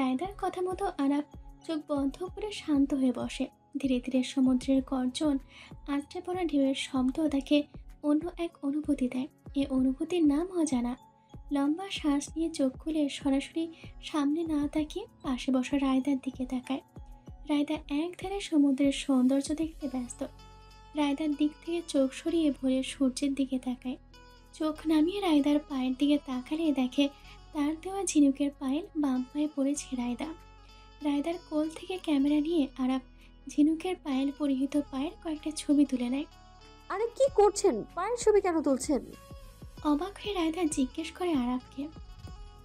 রায়দার কথা মতো আরাপ চোখ বন্ধ করে শান্ত হয়ে বসে। ধীরে ধীরে সমুদ্রের গর্জন, আছড়ে পড়া ঢেউয়ের শব্দ তাকে অন্য এক অনুভূতি দেয়। এ অনুভূতির নাম অজানা। লম্বা শ্বাস নিয়ে চোখ খুলে সরাসরি সামনে না তাকিয়ে পাশে বসা রায়দার দিকে তাকায়। রায়দা এক ধারে সমুদ্রের সৌন্দর্য দেখতে ব্যস্ত। রায়দার দিক থেকে চোখ সরিয়ে ভোরের সূর্যের দিকে তাকায়। চোখ নামিয়ে রায়দার পায়ের দিকে তাকালে দেখে তার দেওয়া ঝিনুকের পায়েল বাম পায়ে পড়েছে রায়দা। রায়দার কোল থেকে ক্যামেরা নিয়ে আরাপ ঝিনুকের পায়েল পরিহিত পায়ের কয়েকটা ছবি তুলে নেয়। আরে কি করছেন? পায়ের ছবি কেন তুলছেন? অবাক হয়ে রায়দা জিজ্ঞেস করে আরাপকে।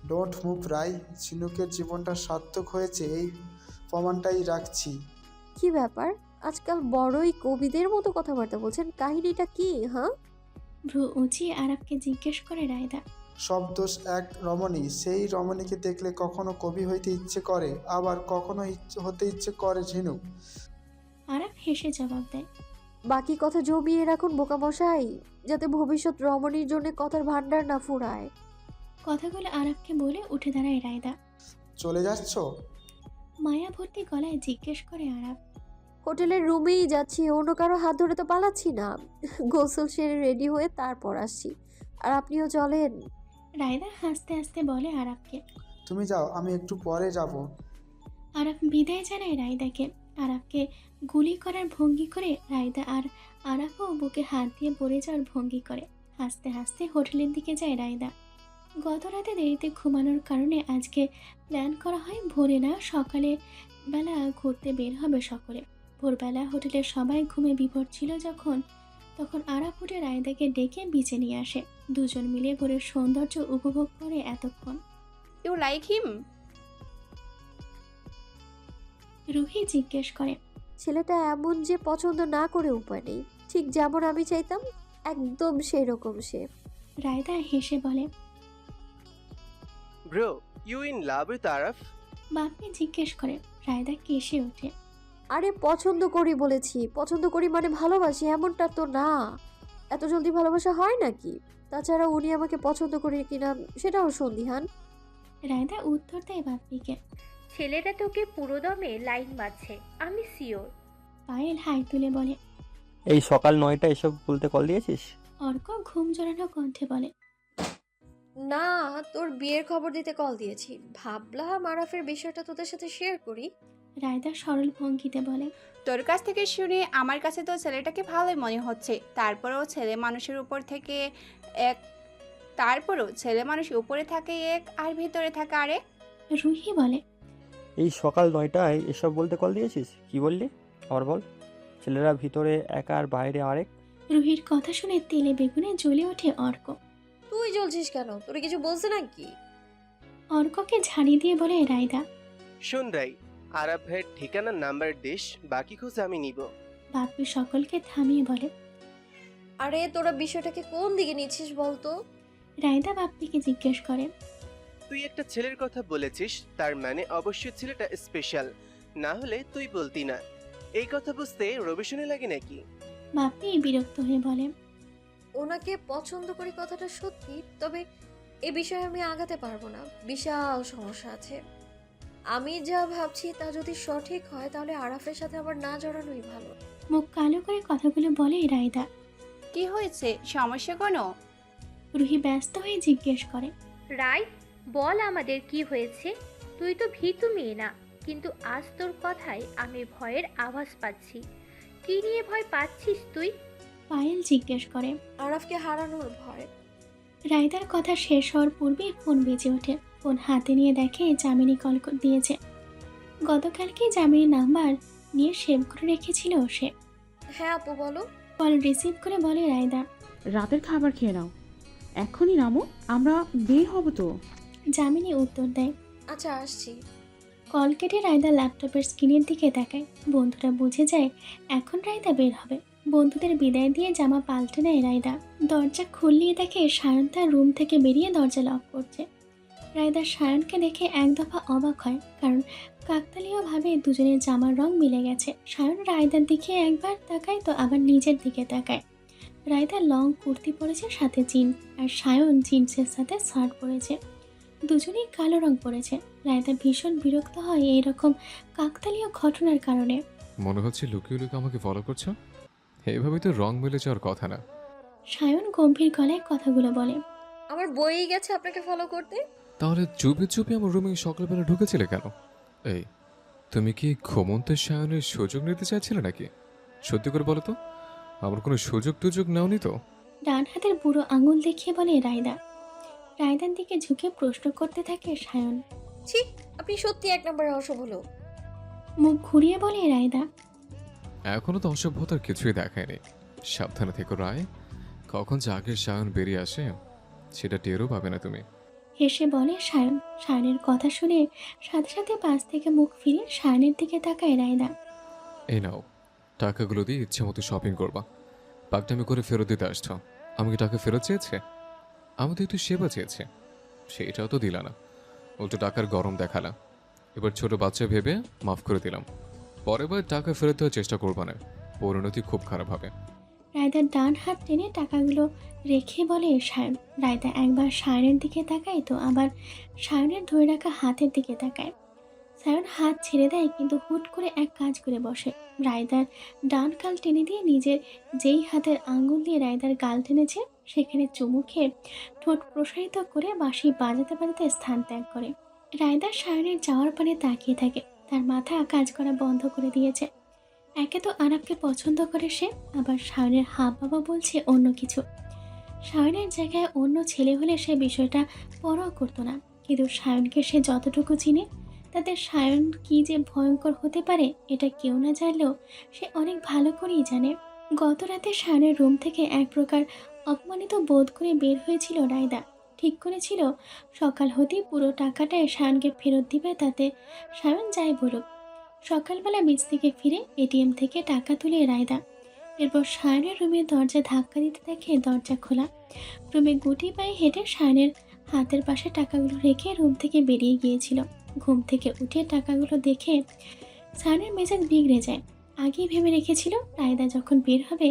ডোন্ট মুভ রাই, ঝিনুকের জীবনটা সার্থক হয়েছে এই প্রমাণটাই রাখছি। কি ব্যাপার, আজকাল বড়ই কবিদের মতো কথাবার্তা বলছেন, কাহিনীটা কি? হ্যাঁ, ভ্রু উঁচিয়ে আরাপকে জিজ্ঞেস করে রায়দা। সব দোষ এক রমণী, সেই রমণীকে দেখলে কখনো কবি হইতে ইচ্ছে করে, আবার কখনো হতে ইচ্ছে করে ঝিনুক। আরাপ হেসে জবাব দেয়। বাকি কথা জমিয়ে রাখুন বোকামশাই, যাতে ভবিষ্যৎ রমণীর জন্য কথার ভান্ডার না ফুরায়। কথাগুলো আরাপকে বলে উঠে দাঁড়ায় রায়দা। চলে যাচ্ছ? মায়া ভর্তি গলায় জিজ্ঞেস করে আরাপ। হোটেলের রুমেই যাচ্ছি, অন্য কারো হাত ধরে তো পালাচ্ছি না। গোসল সেরে রেডি হয়ে তারপর আসছি। আর আপনিও চলেন। রায়দা হাসতে হাসতে বলে আরাপকে। তুমি যাও, আমি একটু পরে যাব। আরাপ বিদায় জানায় রায়দাকে। আরাপকে গুলি করার ভঙ্গি করে রায়দা আর আরাপও বুকে হাত দিয়ে পড়ে যাওয়ার ভঙ্গি করে। হাসতে হাসতে হোটেলের দিকে যায় রায়দা। গত রাতে দেরিতে ঘুমানোর কারণে আজকে প্ল্যান করা হয় ভোরে না সকালে বেলা ঘুরতে বের হবে সকলে। ভোরবেলা হোটেলের সবাই ঘুমে বিভোর ছিল তখন আরাপ উঠে রায়দাকে ডেকে বিচে নিয়ে আসে। দুজন মিলে ভোরের সৌন্দর্য উপভোগ করে এতক্ষণ। You like him? রুহি জিজ্ঞেস করে। ছেলেটা এমন যে পছন্দ না করে উপায় নেই, ঠিক যেমন আমি চাইতাম একদম সেই রকম সে। রায়দা হেসে বলে। Bro, you in love with Araf? Bappi জিজ্ঞেস করে। রায়দা কেসে ওঠে। আরে পছন্দ করি বলেছি, পছন্দ করি মানে ভালোবাসি এমনটা তো না। এত জলদি ভালোবাসা হয় নাকি? তাছাড়া উনি আমাকে পছন্দ করে কিনা সেটাও সন্দিহান। রায়দা উত্তর দেয় বাপ্পিকে। ছেলেটা তোকে পুরোদমে লাইন মারছে, আমি শিওর। পায়েল হাই তুলে বলে। এই সকাল 9টা এসব বলতে কল দিয়েছিস? অর্ক ঘুম জড়ানো কণ্ঠে বলে। না, তোর বিয়ের খবর দিতে কল দিয়েছি। ভাবলাম আরাফের বিষয়টা তোদের সাথে শেয়ার করি। রায়দা সরল ভঙ্গিতে বলে। তোর কাছ থেকে শুনে আমার কাছে তো ছেলেটাকে ভালোই মনে হচ্ছে। তারপরেও ছেলে মানুষের উপর থেকে এক, তারপরেও ছেলে মানুষ উপরে থাকে এক আর ভিতরে থাকে আরেক। রুহি বলে। এই সকাল 9টায় এসব বলতে কল দিয়েছিস? কি বললি আবার বল। ছেলেরা ভিতরে একা আর বাইরে আরেক। রুহির কথা শুনে তেলে বেগুনে জ্বলে ওঠে অর্ক। তুই জ্বলছিস কেন? তোর কিছু বলছে নাকি? অর্ককে ঝাড়ি দিয়ে বলে রায়দা। শুন রাই, আরাফ ভাইয়ের ঠিকানার নাম্বার দিস, বাকি খোঁজ আমি নিব। বাপ্পি সকলকে থামিয়ে বলে। আরে তোরা বিষয়টাকে কোন দিকে নিচ্ছিস বলতো? রায়দা বাপ্পিকে জিজ্ঞেস করে। তুই একটা ছেলের কথা বলেছিস, তার মানে অবশ্যই ছেলেটা স্পেশাল, না হলে তুই বলতি না। এই কথা বুঝতে রবিশনে লাগে নাকি? বাপ্পি বিরক্ত হয়ে বলে। ওনাকে পছন্দ করি কথাটা সত্যি, তবে এ বিষয়ে আমি আগাতে পারবো না। বিশাল সমস্যা আছে। আমি যা ভাবছি তা যদি সঠিক হয় তাহলে আরাফের সাথে আবার না জড়ানোই ভালো। মুখ কালো করে কথাগুলো বলে রায়দা। কি হয়েছে, সমস্যা কোনো? রুহি ব্যস্ত হয়ে জিজ্ঞেস করে। রাই, বল আমাদের কি হয়েছে? তুই তো ভীতু মেয়ে না, কিন্তু আজ তোর কথায় আমি ভয়ের আভাস পাচ্ছি। কি নিয়ে ভয় পাচ্ছিস তুই? পায়েল জিজ্ঞেস করে। আরাফকে হারানোর ভয়। রায়দার কথা শেষ হওয়ার পূর্বেই ফোন বেজে ওঠে। ফোন হাতে নিয়ে দেখে জামিনী কল দিয়েছে। গতকালকে জামিনী নাম্বার নিয়ে সেভ করে রেখেছিল সে। হ্যাঁ আপু বলো। কল রিসিভ করে বলে রায়দা। রাতের খাবার খেয়ে নাও, এখনই নামো, আমরা বের হব তো। জামিনী উত্তর দেয়। আচ্ছা আসছি। কল কেটে রায়দা ল্যাপটপের স্ক্রিনের দিকে তাকায়। বন্ধুরা বুঝে যায় এখন রায়দা বের হবে। বন্ধুদের বিদায় দিয়ে জামা পাল্টে নেয় রায়দা। দরজা খুললিয়ে দেখে সায়ন তার রুম থেকে বেরিয়ে দরজা লক করছে। রায়দা সায়নকে দেখে এক দফা অবাক হয়, কারণ কাকতালীয়ভাবে দুজনের জামার রং মিলে গেছে। সায়ন রায়দার দিকে একবার তাকায় তো আবার নিজের দিকে তাকায়। রায়দা লং কুর্তি পরেছে সাথে জিন্স, আর সায়ন জিন্সের সাথে শার্ট পরেছে। দুজনেই কালো রং পড়েছে। রায়দা ভীষণ বিরক্ত হয় এইরকম কাকতালীয় ঘটনার কারণে। মনে হচ্ছে লুকিয়ে লুকিয়ে আমাকে ফলো করছো। এভাবে তো রং মিলে যাওয়ার কথা না। সায়ন গম্ভীর গলায় কথাগুলো বলে। আমার বইই গেছে আপনাকে ফলো করতে। তাহলে চুপি চুপি আমার রুমে সকালবেলা ঢুকেছিলে কেন? এই, তুমি কি ঘুমন্তের সায়নের সুযোগ নিতে চাইছিলে নাকি? সত্যি করে বলো তো, আমার কোনো সুযোগ টুযোগ নাওনি তো? ডান হাতের বুড়ো আঙুল দেখিয়ে বলে রায়দা। রায়দার দিকে ঝুঁকে প্রশ্ন করতে থাকে সায়ন। ছি, আপনি সত্যি এক নম্বরে অসভ্য লোক। মুখ ঘুরিয়ে বলে রায়দা। এখনো তো অসভ্যতার কিছুই দেখায়নি। সাবধানে থেকো রায়, কখন যে আগের সায়ন বেরিয়ে আসে সেটা টেরও পাবে না তুমি। হেসে বলে সায়ন। সায়নের কথা শুনে সাথে সাথে পাশ থেকে মুখ ফিরে সায়নের দিকে তাকায় রায়দা। এই নাও, টাকাগুলো দিয়ে ইচ্ছে মতো শপিং করবা। পাকটামি করে ফেরত দিতে আসছো। আমি কি টাকা ফেরত চেয়েছে? আমি তো একটু সেবা চেয়েছে, সেইটাও তো দিলা না, উল্টো টাকার গরম দেখালা। এবার ছোট বাচ্চা ভেবে মাফ করে দিলাম, পরের বার টাকা ফেরত দেওয়ার চেষ্টা করবা না, পরিণতি খুব খারাপ হবে। রায়দার ডান হাত টেনে টাকাগুলো রেখে বলে সায়ন। রায়দা একবার সায়নের দিকে তাকায় তো আবার সায়নের ধরে রাখা হাতের দিকে তাকায়। সায়ন হাত ছেড়ে দেয় কিন্তু হুট করে এক কাজ করে বসে। রায়দার ডান গাল টেনে দিয়ে নিজের যেই হাতের আঙ্গুল দিয়ে রায়দার গাল টেনেছে সেখানে চুমু খেয়ে ঠোঁট প্রসারিত করে বাঁশি বাজাতে বাজাতে স্থান ত্যাগ করে। রায়দার সায়নের যাওয়ার পানে তাকিয়ে থাকে। তার মাথা কাজ করা বন্ধ করে দিয়েছে। একে তো আরাবকে পছন্দ করে সে, আবার সায়নের হাব বাবা বলছে অন্য কিছু। সায়নের জায়গায় অন্য ছেলে হলে সে বিষয়টা পরোয়া করতো না, কিন্তু সায়নকে সে যতটুকু চিনে তাতে সায়ন কি যে ভয়ঙ্কর হতে পারে এটা কেউ না জানলেও সে অনেক ভালো করেই জানে। গত রাতে সায়নের রুম থেকে এক প্রকার অপমানিত বোধ করে বের হয়েছিল রায়দা। ঠিক করেছিল সকাল হতেই পুরো টাকাটাই সায়নকে ফেরত দিবে, তাতে সায়ন যাই বলুক। সকালবেলা বীজ থেকে ফিরে এটিএম থেকে টাকা তুলে রায়দা। এরপর সায়নের রুমের দরজা ধাক্কা দিতে দেখে দরজা খোলা। রুমে গুটি পায়ে হেঁটে সায়নের হাতের পাশে টাকাগুলো রেখে রুম থেকে বেরিয়ে গিয়েছিল। ঘুম থেকে উঠে টাকাগুলো দেখে সায়নের মেজাজ বিগড়ে যায়। আগেই ভেবে রেখেছিল রায়দা যখন বের হবে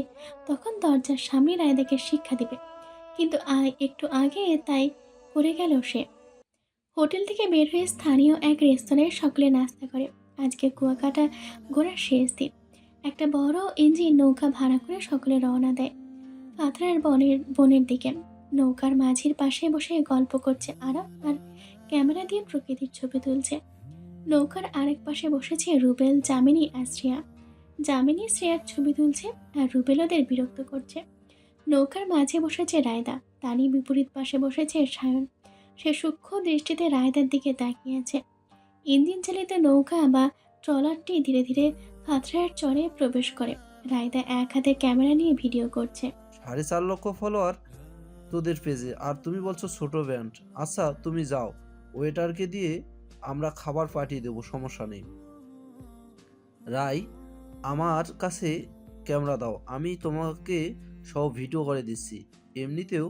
তখন দরজার সামনে রায়দাকে শিক্ষা দিবে, কিন্তু একটু আগে তাই করে গেল সে। হোটেল থেকে বের হয়ে স্থানীয় এক রেস্তোরাঁয় সকলে নাস্তা করে। আজকে কুয়াকাটা ঘোরার শেষ দিন। একটা বড় ইঞ্জিন নৌকা ভাড়া করে সকলে রওনা দেয় পাথরার বনের দিকে। নৌকার মাঝির পাশে বসে গল্প করছে আরাফ আর ক্যামেরা দিয়ে প্রকৃতির ছবি তুলছে। নৌকার আরেক পাশে বসেছে রুবেল, জামিনী আর শ্রেয়া। জামিনী শ্রেয়ার ছবি তুলছে আর রুবেল ওদের বিরক্ত করছে। নৌকার মাঝে বসেছে রায়দা, তারই বিপরীত পাশে বসেছে সায়ন। সে সূক্ষ্ম দৃষ্টিতে রায়দার দিকে তাকিয়ে আছে। ইঞ্জিন চালিত নৌকা বা ট্রলারটি ধীরে ধীরে পাথরার চরে প্রবেশ করে। রায়দা এক হাতে ক্যামেরা নিয়ে ভিডিও করছে। 4.5 লক্ষ ফলোয়ার তোদের পেজে, আর তুমি বলছো ছোট ব্যান্ড। আচ্ছা তুমি যাও, ওয়েটারকে দিয়ে আমরা খাবার পাঠিয়ে দেবো, সমস্যা নেই। রাই, আমার কাছে ক্যামেরা দাও, আমি তোমাকে সব ভিডিও করে দিচ্ছি। এমনিতেও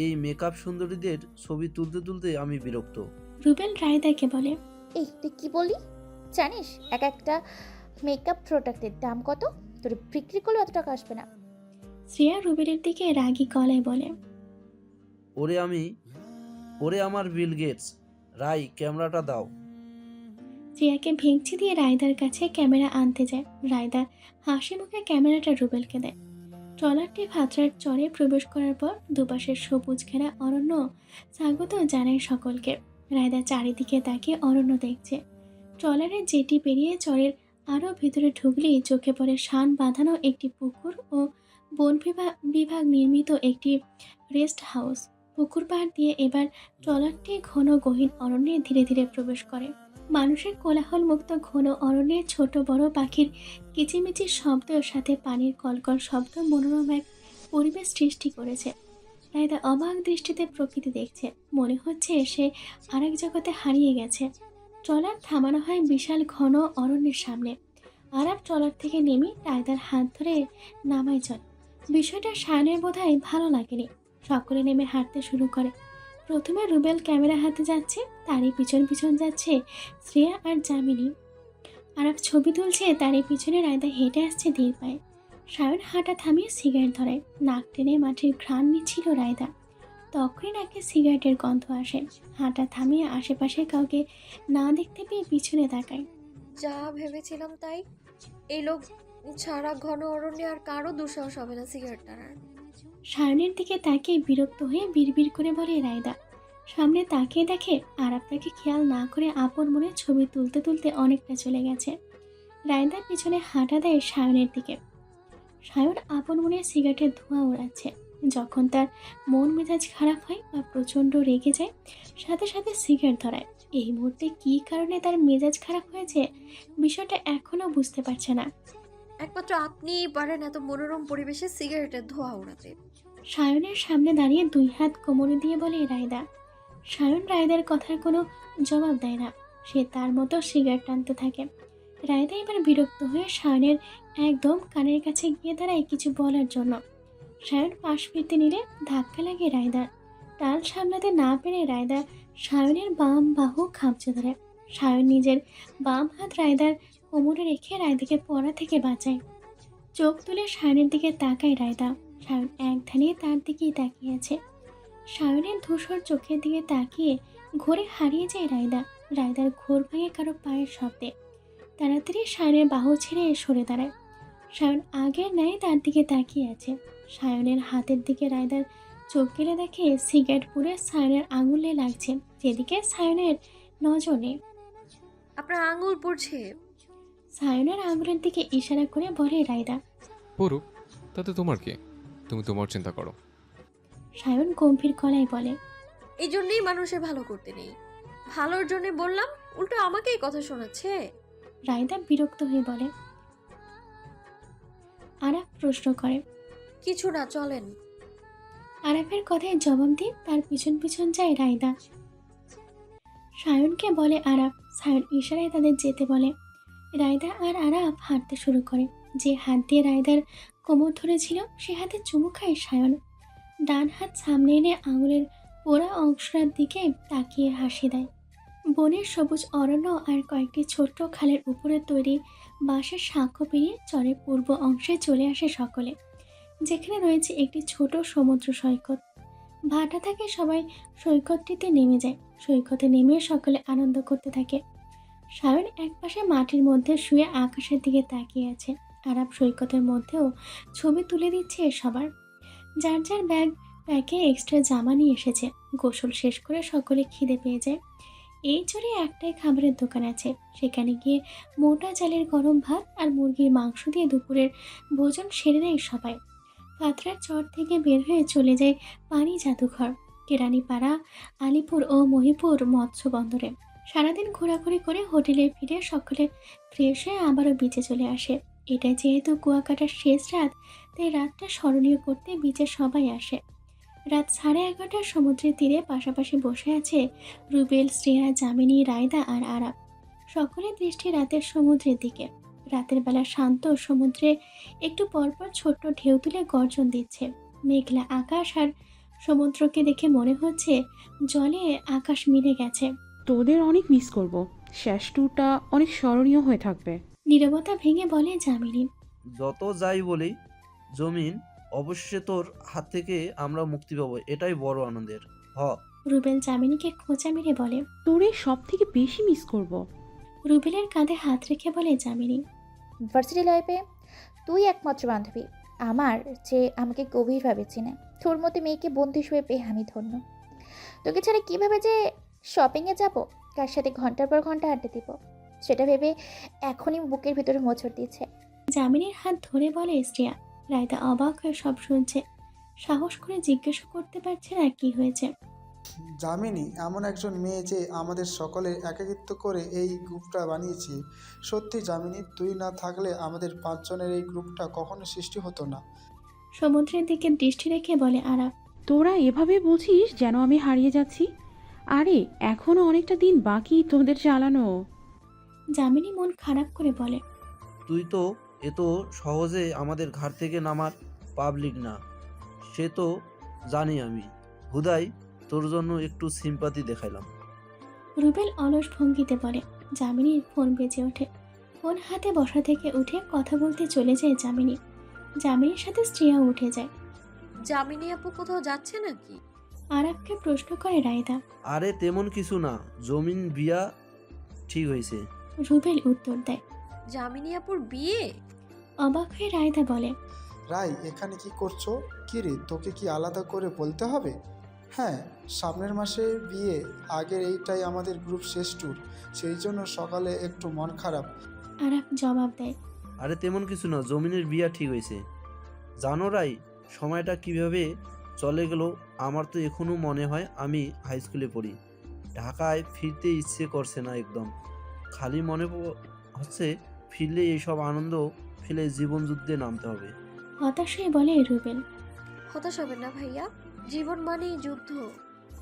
এই মেকআপ সুন্দরীদের ছবি তুলতে তুলতে আমি বিরক্ত। রুবেল রায়দাকে বলে, এই তুই কি বলি জানিস এক একটা মেকআপ প্রোডাক্টের দাম কত? তোর বিক্রি করলে অত টাকা আসবে না। শ্রেয়া রুবেলের দিকে রাগী গলায় বলে, ওরে আমার বিল গেটস। রাই, ক্যামেরাটা দাও। শ্রেয়াকে ভেঙচি দিয়ে রায়দার কাছে ক্যামেরা আনতে যায়। রায়দা হাসি মুখে ক্যামেরাটা রুবেলকে দেয়। ট্রলারটি ভাদ্রার চরে প্রবেশ করার পর দুপাশের সবুজ ঘেরা অরণ্য স্বাগত জানায় সকলকে। রায়দা চারিদিকে তাকিয়ে অরণ্য দেখছে। ট্রলারের জেটি পেরিয়ে চরের আরও ভিতরে ঢুকলেই চোখে পড়ে শান বাঁধানো একটি পুকুর ও বন বিভাগ নির্মিত একটি রেস্ট হাউস। পুকুর পাড় দিয়ে এবার ট্রলারটি ঘন গহীন অরণ্যে ধীরে ধীরে প্রবেশ করে। মানুষের কোলাহল মুক্ত ঘন অরণ্যের ছোট বড় পাখির কিচিমিচির শব্দের সাথে পানির কলকল শব্দ মনোরম এক পরিবেশ সৃষ্টি করেছে। রায়দা অবাক দৃষ্টিতে প্রকৃতি দেখছে। মনে হচ্ছে সে আরেক জগতে হারিয়ে গেছে। ট্রলার থামানো হয় বিশাল ঘন অরণ্যের সামনে। আরাব ট্রলার থেকে নেমে রায়দার হাত ধরে নামায় চলে। বিষয়টা সায়নের বোধহয় ভালো লাগেনি। সকলে নেমে হাঁটতে শুরু করে। প্রথমে রুবেল ক্যামেরা হাতে যাচ্ছে, তারই পিছন পিছন যাচ্ছে শ্রেয়া আর জামিনী। আরাব ছবি তুলছে, তারই পিছনে রায়দা হেঁটে আসছে ধীর পায়ে। সায়ন হাঁটা থামিয়ে সিগারেট ধরায়। নাক টেনে মাটির ঘ্রাণ নিচ্ছিল রায়দা। তখনই নাকি সিগারেটের গন্ধ আসে। হাঁটা থামিয়ে আশেপাশে কাউকে না দেখতে পেয়ে পিছনে তাকায়। যা ভেবেছিলাম তাই। এই লোক ছাড়া ঘন অরণ্যে আর কারো দুঃসাহস হবে না সিগারেট টানার। সায়নের দিকে তাকিয়ে বিরক্ত হয়ে বিড়বিড় করে বলে রায়দা। সামনে তাকিয়ে দেখে আরাফ তাকে খেয়াল না করে আপন মনে ছবি তুলতে তুলতে অনেকটা চলে গেছে। রায়দা পিছনে হাঁটা দেয় সায়নের দিকে। সায়ন আপন মনে সিগারেটের ধোঁয়া ওড়াচ্ছে। যখন তার মন মেজাজ খারাপ হয় বা প্রচণ্ড রেগে যায়, সাথে সাথে সিগারেট ধরায়। এই মুহূর্তে কী কারণে তার মেজাজ খারাপ হয়েছে বিষয়টা এখনও বুঝতে পারছে না। একমাত্র আপনিই পারেন এত মনোরম পরিবেশে সিগারেটের ধোঁয়া ওড়াতে। সায়নের সামনে দাঁড়িয়ে 2 হাত কোমরে দিয়ে বলে রায়দা। সায়ন রায়দার কথার কোনো জবাব দেয় না। সে তার মতো সিগারেট টানতে থাকে। রায়দা এবার বিরক্ত হয়ে সায়নের একদম কানের কাছে গিয়ে দাঁড়ায় কিছু বলার জন্য। সায়ন পাশ ফিরতে নিলে ধাক্কা লাগে রায়দার। টাল সামলাতে না পেরে রায়দা সায়নের বাম বাহু খামচে ধরে। সায়ন নিজের বাম হাত রায়দার কোমরে রেখে রায়দাকে পড়া থেকে বাঁচায়। চোখ তুলে সায়নের দিকে তাকায় রায়দা। সায়ন এক ধ্যানে তার দিকেই তাকিয়ে আছে। সায়নের ধূসর চোখের দিকে তাকিয়ে ঘোরে হারিয়ে যায় রায়দা। রায়দার ঘোর ভাঙে কারো পায়ের শব্দে। তাড়াতাড়ি সায়নের বাহু ছেড়ে সরে দাঁড়ায়। সায়ন আগের ন্যায় তার দিকে তাকিয়ে আছে। সায়নের হাতের দিকে রায়দার চোখ গেলে দেখে সিগারেট পুড়ে সায়নের আঙুলে লাগছে, যেদিকে সায়নের নজর নেই। আপনার আঙুল পুড়ছে। সায়নের আঙুলের দিকে ইশারা করে বলে রায়দা। পড়ুক, তাতে তোমার কি? তুমি তোমার চিন্তা করো। সায়ন গম্ভীর গলায় বলে। এই জন্যই মানুষের ভালো করতে নেই। ভালোর জন্য বললাম, উল্টো আমাকেই কথা শোনাচ্ছে। রায়দা বিরক্ত হয়ে বলে। আরাফ প্রশ্ন করে। কিছু না, চলেন। আরাফের কথায় জবাব দিয়ে তার পিছন পিছন যায় রায়দা। সায়নকে বলে আরাফ। সায়ন ইশারায় তাদের যেতে বলে। রায়দা আর আরাফ হাঁটতে শুরু করে। যে হাত দিয়ে রায়দার কোমর ধরেছিল সে হাতে চুমু খায় সায়ন। ডান হাত সামনে এনে আঙুলের পোড়া অংশটার দিকে তাকিয়ে হাসি দেয়। বনের সবুজ অরণ্য আর কয়েকটি ছোট্ট খালের উপরে তৈরি বাঁশের সাঁকো পেরিয়ে চরের পূর্ব অংশে চলে আসে সকলে, যেখানে রয়েছে একটি ছোট সমুদ্র সৈকত। ভাটা থাকে সবাই সৈকতটিতে নেমে যায়। সৈকতে নেমে সকলে আনন্দ করতে থাকে। সায়ন একপাশে মাটির মধ্যে শুয়ে আকাশের দিকে তাকিয়ে আছে। আরাফ সৈকতের মধ্যেও ছবি তুলে দিচ্ছে সবার। যার যার ব্যাগে এক্সট্রা জামা নিয়ে এসেছে। গোসল শেষ করে সকলে খিদে পেয়ে যায়। এই চরে একটাই খাবারের দোকান আছে। সেখানে গিয়ে মোটা চালের গরম ভাত আর মুরগির মাংস দিয়ে দুপুরের ভোজন সেরে নেয় সবাই। পাত্রার চর থেকে বের হয়ে চলে যায় পানি জাদুঘর, কেরানীপাড়া, আলিপুর ও মহিপুর মৎস্য বন্দরে। সারাদিন ঘোরাঘুরি করে হোটেলে ফিরে সকলে ফ্রেশ হয়ে আবারও বিচে চলে আসে। এটা যেহেতু কুয়াকাটার শেষ রাত, তাই রাতটা স্মরণীয় করতে বিচে সবাই আসে। রাত 11:30টার সমুদ্রের তীরে পাশাপাশি বসে আছে রুবেল, শ্রেয়া, যামিনী, রায়দা আর আরাফ। সকলের দৃষ্টি রাতের সমুদ্রের দিকে। রাতের বেলা শান্ত সমুদ্রে একটু পরপর ছোট্ট ঢেউ তুলে গর্জন দিচ্ছে। মেঘলা আকাশ আর সমুদ্রকে দেখে মনে হচ্ছে জলে আকাশ মিলে গেছে। তোদের অনেক মিস করব। শেষ ট্যুরটা অনেক স্মরণীয় হয়ে থাকবে। নীরবতা ভেঙে বলে যামিনী। যত যাই বলি জমিন, অবশেষে তোর হাত থেকে আমরা মুক্তি পাবো, এটাই বড় আনন্দের। রুবেল যামিনীকে খোঁচা মেরে বলে। তোরে সব থেকে বেশি মিস করব। রুবেলের কাঁধে হাত রেখে বলে যামিনী। ভার্সিটি লাইফে তুই একমাত্র বান্ধবী আমার, যে আমাকে গভীরভাবে চেনে। তোর মতো মেয়েকে বন্ধু হিসেবে পেয়ে আমি ধন্য। তোকে ছাড়া কীভাবে যে শপিংয়ে যাব, কার সাথে ঘন্টার পর ঘন্টা আড্ডা দিব, সেটা ভেবে এখনই বুকের ভিতরে মোচড় দিচ্ছে। যামিনীর হাত ধরে বলে শ্রেয়া। রায়দা অবাক হয়ে সব শুনছে। সাহস করে জিজ্ঞেস করতে পারছে না কি হয়েছে। যামিনী এমন একজন মেয়ে যে আমাদের সকলের একাকিত্ব করে এই গ্রুপটা বানিয়েছে। সত্যি যামিনী, তুই না থাকলে আমাদের 5 জনের এই গ্রুপটা কখনো সৃষ্টি হতো না। সমুদ্রের দিকে দৃষ্টি রেখে বলে আরাফ। তোরা এভাবে বলছিস যেন আমি হারিয়ে যাচ্ছি। আরে এখনো অনেকটা দিন বাকি তোদের চালানো। যামিনী মন খারাপ করে বলে। তুই তো এত সহজে আমাদের ঘাট থেকে নামার পাবলিক না, সে তো জানি আমি। হুদাই তোর জন্য একটু সিম্পাতি দেখাইলাম। রুবেল অলস ভঙ্গিতে বলে। যামিনীর ফোন বেজে ওঠে। ফোন হাতে বসা থেকে উঠে কথা বলতে চলে যায় যামিনী। যামিনীর সাথে শ্রেয়া উঠে যায়। যামিনী আপু কোথাও যাচ্ছে নাকি? আরাফকে প্রশ্ন করে রায়দা। আরে তেমন কিছু না, জমিন বিয়া ঠিক হয়েছে। রুবেল উত্তর দেয়। যামিনী আপুর বিয়ে? অবাক হয়ে রায়দা বলে। রাই এখানে কি করছো? কি রে, তোকে কি আলাদা করে বলতে হবে? হ্যাঁ, সামনের মাসে বিয়ে। আগের এইটাই আমাদের গ্রুপ শেষ ট্যুর, সেই জন্য সকালে একটু মন খারাপ। আরাফ জবাব দেয়। আরে তেমন কিছু না, জমিনের বিয়া ঠিক হয়েছে। জানো রাই, সময়টা কিভাবে চলে গেল আমার তো এখনো মনে হয় আমি হাই স্কুলে পড়ি। ঢাকায় ফিরতে ইচ্ছে করছে না একদম। খালি মনে হচ্ছে ফিরলে এইসব আনন্দ ফেলে জীবন যুদ্ধে নামতে হবে। হতাশ হয়ে বলে রুবেল। হতাশ হবেন না ভাইয়া, জীবন মানেই যুদ্ধ।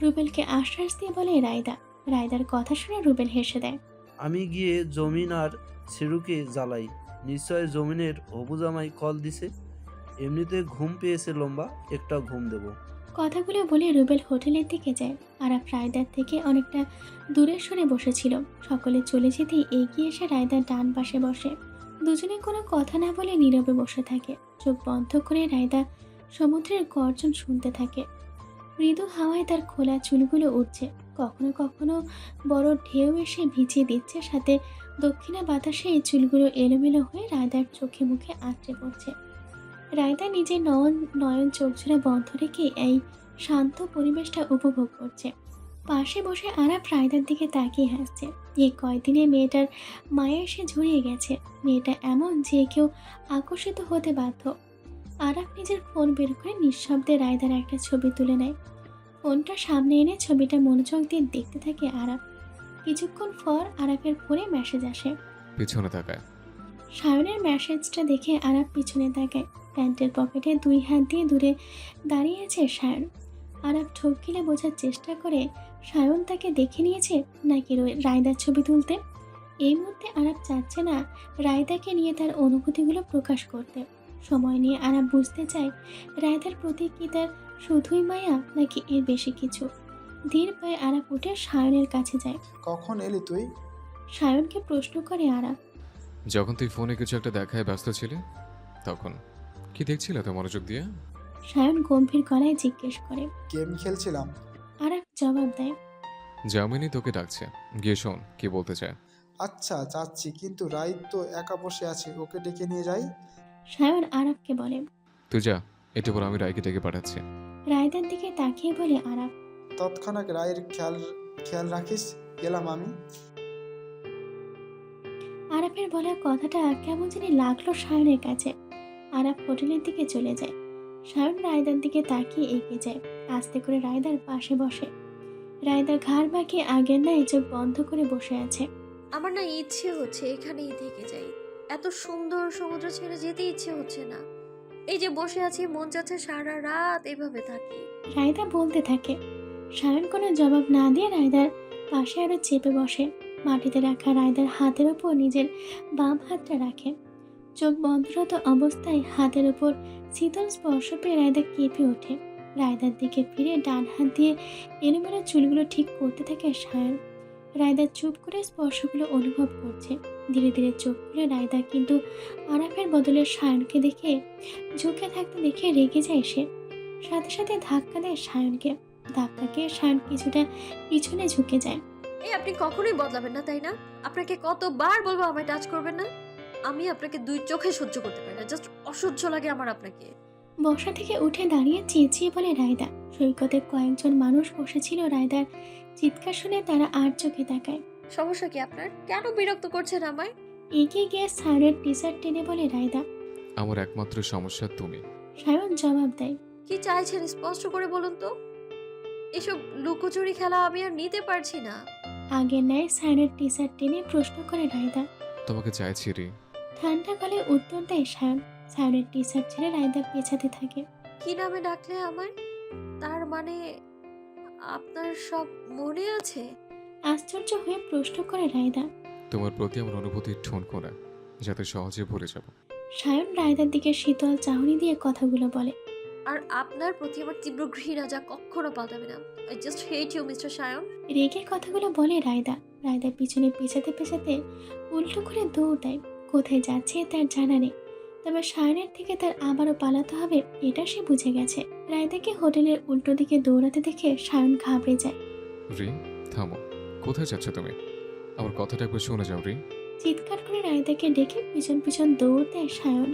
রুবেলকে আশ্বাস দিয়ে বলে রায়দা। রায়দার কথা শুনে রুবেল হেসে দেয়। আমি গিয়ে জমিন আর ছেড়ুকে জ্বালাই। নিশ্চয় জমিনের হবু জামাই কল দিছে। এমনিতে ঘুম পেয়েছে লম্বা, একটা ঘুম দেব। কথাগুলো বলে রুবেল হোটেলের দিকে যায়। আরাফ রায়দার থেকে অনেকটা দূরে সরে বসেছিল। সকলে চলে যেতেই এগিয়ে এসে রায়দার ডান পাশে বসে। দুজনে কোনো কথা না বলে নীরবে বসে থাকে। চোখ বন্ধ করে রায়দা সমুদ্রের গর্জন শুনতে থাকে। মৃদু হাওয়ায় তার খোলা চুলগুলো উঠছে, কখনো কখনো বড় ঢেউ এসে ভিজিয়ে দিচ্ছে, সাথে দক্ষিণা বাতাসে এই চুলগুলো এলোমেলো হয়ে রায়দার চোখে মুখে আঁচড়ে পড়ছে। রায়দা নিজের নয়ন চোখজোড়া বন্ধ রেখে এই শান্ত পরিবেশটা উপভোগ করছে। পাশে বসে আরাফ রায়দার দিকে তাকিয়ে হাসছে। এই কয়দিনে মেয়েটার মায়া এসে জড়িয়ে গেছে। মেয়েটা এমন যে কেউ আকর্ষিত হতে বাধ্য। আরাফ নিজের ফোন বের করে নিঃশব্দে রায়দার একটা ছবি তুলে নেয়। ফোনটা সামনে এনে ছবিটা মনোযোগ দিয়ে দেখতে থাকে আরাফ। কিছুক্ষণ পর আরাফের ফোনে মেসেজ আসে। পিছনে তাকায়। সায়নের মেসেজটা দেখে আরাফ পিছনে তাকায়। প্যান্টের পকেটে 2 হাত দিয়ে দূরে দাঁড়িয়ে আছে সায়ন। আরাফ ঠোক গিলে বোঝার চেষ্টা করে সায়ন তাকে দেখে নিয়েছে নাকি রায়দার ছবি তুলতে। এই মুহূর্তে আরাফ চাচ্ছে না রায়দাকে নিয়ে তার অনুভূতিগুলো প্রকাশ করতে। সময় নিয়ে আরাফ বুঝতে চায় রায়দার প্রতি কি তার শুধুই মায়া নাকি এর বেশি কিছু। ধীর পায়ে আরাফ উঠে সায়নের কাছে যায়। কখন এলি তুই? সায়নকে প্রশ্ন করে আরাফ। যখন তুই ফোনে কিছু একটা দেখায় ব্যস্ত ছিলে তখন। কি দেখছিলে তো মনোযোগ দিয়ে? সায়ন গম্ভীর গলায় জিজ্ঞেস করে। গেম খেলছিলাম। আরাফ জবাব দেয়। জামিনী তোকে ডাকছে, গিয়ে শোন কি বলতে চায়। আচ্ছা যাচ্ছি, কিন্তু রাই তো একা বসে আছে, ওকে ডেকে নিয়ে যাই। সায়ন আরাফকে বলে। তুই যা, একটু পর আমি রায়কে ডেকে পাঠাচ্ছি। রায়দার দিকে তাকিয়ে বলে আরাফ। তৎক্ষণাৎ রায়ের খেয়াল রাখিস, গেলাম আমি। আরাফের বলা কথাটা কেমন জানি লাগলো সায়নের কাছে। আরাফ হোটেলের দিকে চলে যায়। সায়ন রায়দার দিকে তাকিয়ে এগিয়ে যায়। আস্তে করে রায়দার পাশে বসে। রায়দা ঘাড় বাঁকিয়ে আগের ন্যায় চোখ বন্ধ করে বসে আছে। আমার না ইচ্ছে হচ্ছে এখানেই থেকে যাই। এত সুন্দর সমুদ্র ছেড়ে যেতে ইচ্ছে হচ্ছে না। এই যে বসে আছি, মন চাচ্ছে সারা রাত এভাবে থাকি। রায়দা বলতে থাকে। সায়ন কোনো জবাব না দিয়ে রায়দার পাশে আরো চেপে বসে। মাটিতে রাখা রায়দার হাতের ওপর নিজের বাম হাতটা রাখে। চোখ বন্ধরত অবস্থায় হাতের ওপর শীতল স্পর্শ পেয়ে রায়দা কেঁপে ওঠে। রায়দার দিকে ফিরে ডান হাত দিয়ে এলোমেলো চুলগুলো ঠিক করতে থাকে সায়ন। রায়দা চুপ করে স্পর্শগুলো অনুভব করছে। ধীরে ধীরে চোখ খুলে রায়দা কিন্তু আরাফের বদলে সায়নকে দেখে ঝুঁকে থাকতে দেখে রেগে যায় সে। সাথে সাথে ধাক্কা দেয় সায়নকে। ধাক্কাকে সায়ন কিছুটা পিছনে ঝুঁকে যায়। এই আপনি কখনোই বদলাবেন না, তাই না? আপনাকে কতবার বলবো আমায় টাচ করবেন না? আমি আপনাকে 2 চোখে সহ্য করতে পারি না, জাস্ট অসহ্য লাগে আমার আপনাকে। বসা থেকে উঠে দাঁড়িয়ে চেঁচিয়ে বলে রায়দা। সৈকতে কয়েকজন মানুষ বসেছিল। রায়দার চিৎকার শুনে তারা আর চোখে তাকায়। সমস্যা কি আপনার? কেন বিরক্ত করছেন আমায়? এগিয়ে গিয়ে সায়নের টি শার্ট টেনে বলে রায়দা। আমার একমাত্র সমস্যা তুমি। সায়ন জবাব দেয়। কি চাইছেন স্পষ্ট করে বলুন তো। এসব লুকোচুরি খেলা আমি আর নিতে পারছি না। আগের ন্যায় সায়নের টি শার্ট টেনে প্রশ্ন করে রায়দা। তোমাকে চাইছি রে। ঠান্ডা গলায় উত্তর দেয় সায়ন। সায়নের টি শার্ট ছেড়ে রায়দা পেছাতে থাকে। কি নামে ডাকলে আমায়? তার মানে আপনার সব মনে আছে? আশ্চর্য হয়ে প্রশ্ন করে রায়দা। তোমার প্রতি আমার অনুভূতি ঠোনকো না, যাতে সহজে ভুলে যাব। সায়ন রায়দার দিকে শীতল চাহনি দিয়ে কথাগুলো বলে। আর আপনার প্রতি আমার তীব্র ঘৃণা যা কখনো পাল্টাবে না। I just hate you mister Sayan. রেগে কথাগুলো বলে রায়দা। রায়দার পিছনে পেছাতে পেছাতে উল্টো করে দৌড় দেয়। কোথায় যাচ্ছে তার জানা নেই। তবে সায়নের থেকে তার আবারও পালাতে হবে এটা সে বুঝে গেছে। রায়দাকে হোটেলের উল্টো দিকে দৌড়াতে দেখে সায়ন ঘাবড়ে যায়। রি, থামো। কোথায় যাচ্ছ তুমি? আমার কথাটা একবার শুনে যাও রি। চিৎকার করে রায়দাকে ডেকে পিছন পিছন দৌড় দেয় সায়ন।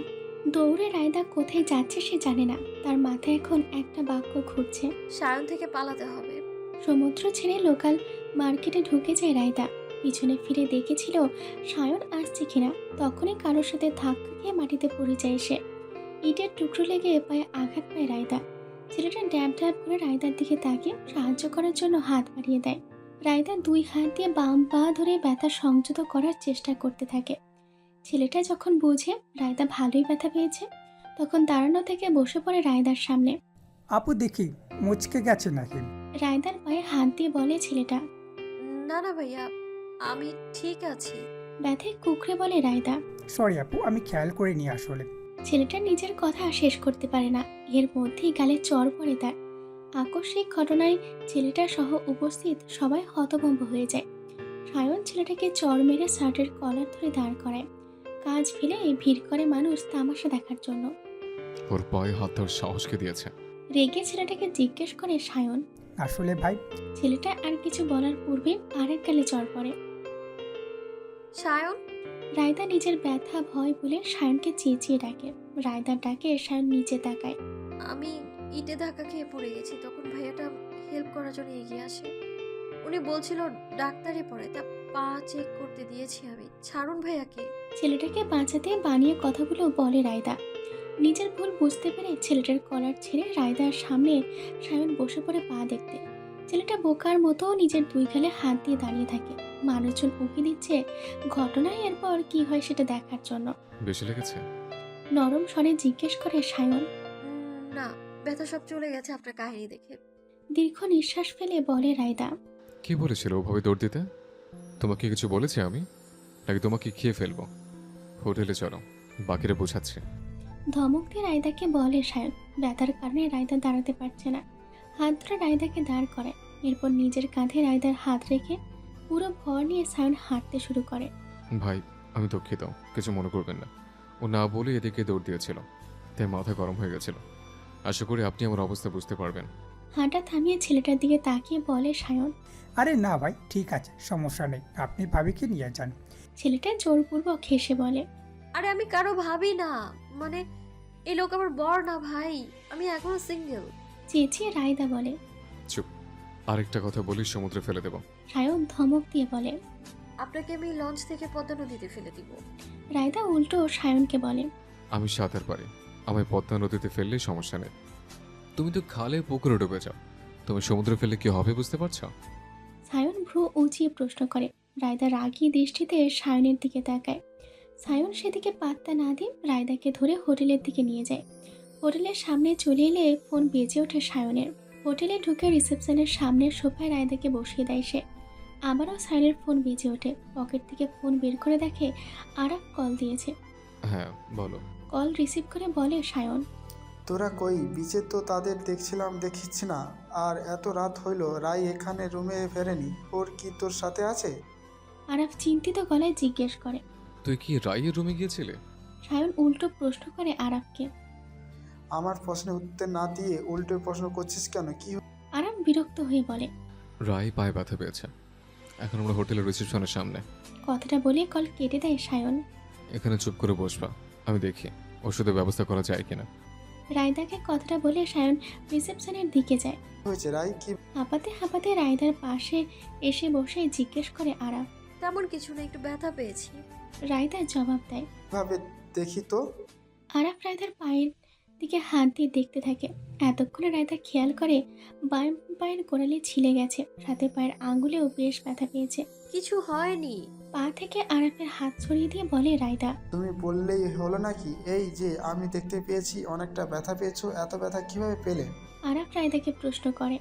দৌড়ে রায়দা কোথায় যাচ্ছে সে জানে না, তার মাথায় এখন একটা বাক্য ঘুরছে। সায়ন থেকে পালাতে হবে। সমুদ্র ছেড়ে লোকাল মার্কেটে ঢুকে যায় রায়দা। পিছনে ফিরে দেখেছিল সায়ন আসছে কিনা, তখনই কারোর সাথে ধাক্কা খেয়ে মাটিতে পড়ে যায় সে। ইটের টুকরো লেগে পায়ে আঘাত পায় রায়দা। ছেলেটা ড্যাব ড্যাব করে রায়দার দিকে তাকিয়ে সাহায্য করার জন্য হাত বাড়িয়ে দেয়। রায়দা 2 হাত দিয়ে বাম পা ধরে ব্যথা সংযত করার চেষ্টা করতে থাকে। ছেলেটা যখন বুঝে রায়দা ভালোই ব্যথা পেয়েছে, তখন দাঁড়ানো থেকে বসে পড়ে রায়দার সামনে। আপু দেখি মুচকে গেছে নাকি? রায়দার পায়ে হাত দিয়ে বলে ছেলেটা। না না ভাইয়া, আমি ঠিক আছি। ব্যথায় কুকড়ে বলে রায়দা। সরি আপু, আমি খেয়াল করিনি আসলে। ছেলেটা নিজের কথা শেষ করতে পারে না, এর মধ্যেই গালে চড় পড়ে তার। আকস্মিক ঘটনায় ছেলেটা সহ উপস্থিত সবাই হতভম্ব হয়ে যায়। সায়ন ছেলেটাকে চড় মেরে শার্টের কলার ধরে দাঁড় করায়। কাজ ফেলে ভিড় করে মানুষ তামাশা দেখার জন্য। ওর পায়ে হাত দেওয়ার সাহসকে দিয়েছে। রেগে ছেলেটাকে জিজ্ঞেস করে সায়ন। আসলে ভাই, ছেলেটা আর কিছু বলার পূর্বে আরেক গালে চড় পড়ে। সায়ন। রায়দা নিজের ব্যথা ভয় বলে সায়নকে চেঁচিয়ে ডাকে। রায়দার ডাকে সায়ন নিচে তাকায়। আমি ইটে ধাক্কা খেয়ে পড়ে গেছি, তখন ভাইয়াটা হেল্প করার জন্য এগিয়ে আসে। উনি বলছিল ডাক্তারে পড়ে, তা পা চেক করতে দিয়েছি আমি। ছাড়ুন ভাইয়াকে। ছেলেটাকে বাঁচাতে বানিয়ে কথাগুলো বলে রায়দা। নিজের ভুল বুঝতে পেরে ছেলেটার কলার ছেড়ে রায়দার সামনে সায়ন বসে পড়ে পা দেখতে। ছেলেটা বোকার মতো নিজের 2 গালে হাত দিয়ে দাঁড়িয়ে থাকে। মানুষজন উঁকি দিচ্ছে ঘটনায় এরপর কি হয় সেটা দেখার জন্য। বেশি লেগেছে? নরম স্বরে জিজ্ঞেস করে সায়ন। না, ব্যথা সব চলে গেছে আপনার কাহিনী দেখে। দীর্ঘ নিঃশ্বাস ফেলে বলে রায়দা। কি বলেছিল ওভাবে দৌড় দিতে? তোমাকে কিছু বলেছি আমি, নাকি তোমাকে খেয়ে ফেলবো? হোটেলে চলো, বাকিরা বোঝাচ্ছে। ধমক দিয়ে রায়দাকে বলে সায়ন। ব্যথার কারণে রায়দা দাঁড়াতে পারছে না। হাত ধরে রায়দাকে দাঁড় করে। এরপর নিজের কাঁধে রায়দার হাত রেখে পুরো ভর নিয়ে সায়ন হাঁটতে শুরু করে। ভাই, আমি দুঃখিত, কিছু মনে করবেন না। ও না বলে এদিকে দৌড় দিয়েছিল, তাই মাথা গরম হয়ে গেছিল। আশা করি আপনি আমার অবস্থা বুঝতে পারবেন। হাঁটা থামিয়ে ছেলেটার দিকে তাকিয়ে বলে সায়ন। আরে না ভাই, ঠিক আছে, সমস্যা নেই, আপনি ভাবিকে নিয়ে যান। ছেলেটা জোরপূর্বক হেসে বলে। আরে আমি কারো ভাবি না, মানে এই লোক আমার বর না ভাই, আমি এখনো সিঙ্গেল। চেঁচিয়ে রায়দা বলে। চুপ, আরেকটা কথা বলি সমুদ্রে ফেলে দেব। সায়ন ধমক দিয়ে বলে। আপনাকে আমি লঞ্চ থেকে পদ্মা নদীতে ফেলে দিব। রায়দা উল্টো সায়নকে বলে। আমি সাঁতার পারি, আমায় পদ্মা নদীতে ফেললেই সমস্যা নেই। তুমি তো খালে পুকুরে ডুবে যাও, তুমি সমুদ্রে ফেললে কি হবে বুঝতে পারছো? সায়ন ভ্রু উঁচিয়ে প্রশ্ন করে। রায়দা রাগী দৃষ্টিতে সায়নের দিকে তাকায়। সায়ন সেদিকে পাত্তা না দিয়ে রায়দাকে ধরে হোটেলের দিকে নিয়ে যায়। হোটেলের সামনে চলে এলে ফোন বেজে ওঠে সায়নের। হোটেলে ঢুকে রিসেপশনের সামনের সোফায় রায়দাকে বসিয়ে দেয় সে। আবারও সায়নের ফোন বেজে ওঠে। পকেট থেকে ফোন বের করে দেখে আরাফ কল দিয়েছে। হ্যাঁ বলো। কল রিসিভ করে বলে সায়ন। তোরা কই? বিচে তো তাদের দেখছিলাম, দেখিচ্ছি না। আর এত রাত হইল, রাই এখানে রুমে ফেরেনি, ওর কি তোর সাথে আছে? আরাফ চিন্তিত গলায় জিজ্ঞেস করে। তুই কি রাইয়ের রুমে গিয়েছিলে? সায়ন উল্টো প্রশ্ন করে আরাফকে। আমার প্রশ্নের উত্তর না দিয়ে উল্টো প্রশ্ন করছিস কেন? কি? আরাফ বিরক্ত হয়ে বলে। রাই পায়ে ব্যথা পেয়েছে, এখন আমরা হোটেলের রিসেপশনের সামনে। কথাটা বলে কল কেটে দেয় সায়ন। এখানে চুপ করে বসবা, আমি দেখি ওষুধের ব্যবস্থা করা যায় কিনা। রায়দাকে কথাটা বলে সায়ন রিসেপশনের দিকে যায়। হয়েছে রাই? কি? হাঁপাতে হাঁপাতে রায়দার পাশে এসে বসে জিজ্ঞেস করে আরাফ। তেমন কিছু না, একটু ব্যথা পেয়েছি। রায়দা জবাব দেয়। ভাবে দেখি তো। আরাফ রায়দার পায়ের দিকে হাত দিয়ে দেখতে থাকে। এতক্ষণে রায়দা খেয়াল করে বাম পায়ের গোড়ালি ছিলে গেছে, সাথে পায়ের আঙ্গুলেও বেশ ব্যথা পেয়েছে। কিছু হয়নি। পা থেকে আরাফের হাত ছড়িয়ে দিয়ে বলে রায়দা। তুমি বললেই হলো নাকি? এই যে আমি দেখতে পেয়েছি অনেকটা ব্যথা পেয়েছো, এত ব্যথা কিভাবে পেলে? আরাফ রায়দাকে প্রশ্ন করে।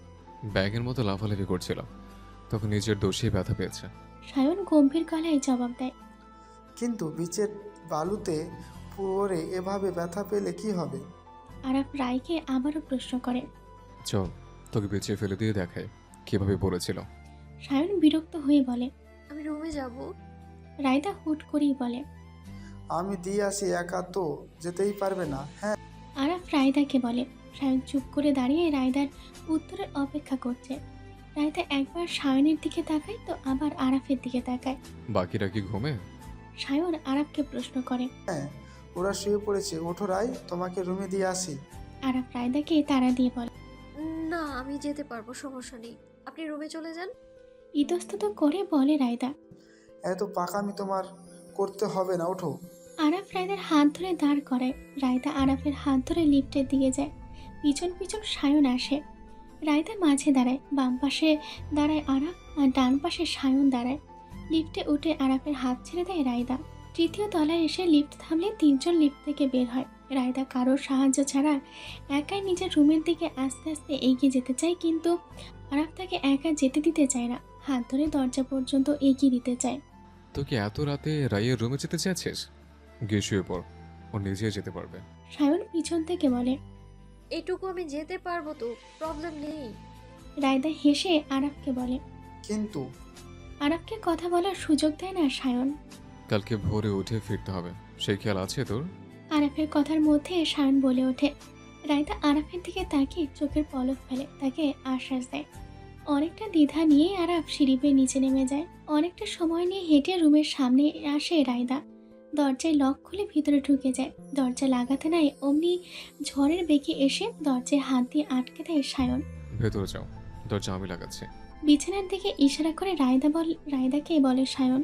ব্যাগের মতো লাফালাফি করছিল, তখন নিজের দোষেই ব্যথা পেয়েছে। সায়ন গম্ভীর গলায় জবাব দেয়। কিন্তু বিচের বালুতে পড়ে এভাবে ব্যথা পেলে কি হবে? আরাফ রায়কে আবারও প্রশ্ন করে। চল তোকে বেঁচে ফেলে দিয়ে দেখায় কিভাবে পড়েছিল। সায়ন বিরক্ত হয়ে বলে। আমি রুমে যাব। রায়দা হুট করেই বলে। আমি দিয়ে আসি, একা তো যেতেই পারবে না। হ্যাঁ আরাফ রায়দাকে বলে। সায়ন চুপ করে দাঁড়িয়ে রায়দার উত্তরের অপেক্ষা করছে। রায়দা একবার সায়নের দিকে তাকায় তো আবার আরাফের দিকে তাকায়। বাকিরা কি ঘুমে? সায়ন আরাফকে প্রশ্ন করে। হ্যাঁ, ওরা শুয়ে পড়েছে, ওঠো রায়, তোমাকে রুমে দিয়ে আসি। আরাফ রায়দাকে তাড়া দিয়ে বলে। না, আমি যেতে পারবো, সমস্যা নেই, আপনি রুমে চলে যান। ইতস্তত করে বলে রায়দা। এত পাকামি তোমার করতে হবে না, ওঠো। আরাফ রায়দার হাত ধরে দাঁড় করায়। রায়দা আরাফের হাত ধরে লিফটের দিকে যায়। পিছন পিছন সায়ন আসে। রায়দা মাঝে দাঁড়ায়, বাম পাশে দাঁড়ায় আরাফ আর ডান পাশে সায়ন দাঁড়ায়। লিফটে উঠে আরাফের হাত ছেড়ে দেয় রায়দা। তৃতীয় তলায় এসে লিফট থামলে তিনজন লিফট থেকে বের হয়। রায়দা কারোর সাহায্য ছাড়া একাই নিজের রুমের দিকে আস্তে আস্তে এগিয়ে যেতে চায়, কিন্তু আরাফ তাকে একা যেতে দিতে চায় না, হাত ধরে দরজা পর্যন্ত এগিয়ে দিতে চায়। তো কি এত রাতে রাইয়ের রুমে যেতে চাইছিস? গিয়ে শুয়ে পড়, ও নিজে যেতে পারবে। সায়ন পিছন থেকে বলে। এটুকু আমি যেতে পারবো তো, প্রবলেম নেই। রায়দা হেসে আরাফকে বলে। কিন্তু আরাফকে কথা বলার সুযোগ দেয় না সায়ন। কালকে ভোরে উঠে ফিরতে হবে, সেই খেয়াল আছে তোর? আরাফের কথার মধ্যে সায়ন বলে ওঠে। রায়দা আরাফের দিকে তাকিয়ে চোখের পলক ফেলে, তাকে আশ্বাস দেয়। অনেকটা দ্বিধা নিয়ে আরাফ সিঁড়ি বেয়ে নিচে নেমে যায়। অনেকটা সময় নিয়ে হেঁটে রুমের সামনে আসে রায়দা। দরজায় লক খুলে ভিতরে ঢুকে যায়। দরজা লাগাতে নাই অমনি ঝড়ের বেগে এসে দরজায় হাত দিয়ে আটকে দেয় সায়ন। ভেতরে যাও, দরজা আমি লাগাচ্ছি। বিছানার দিকে ইশারা করে রায়দাকে বলে সায়ন।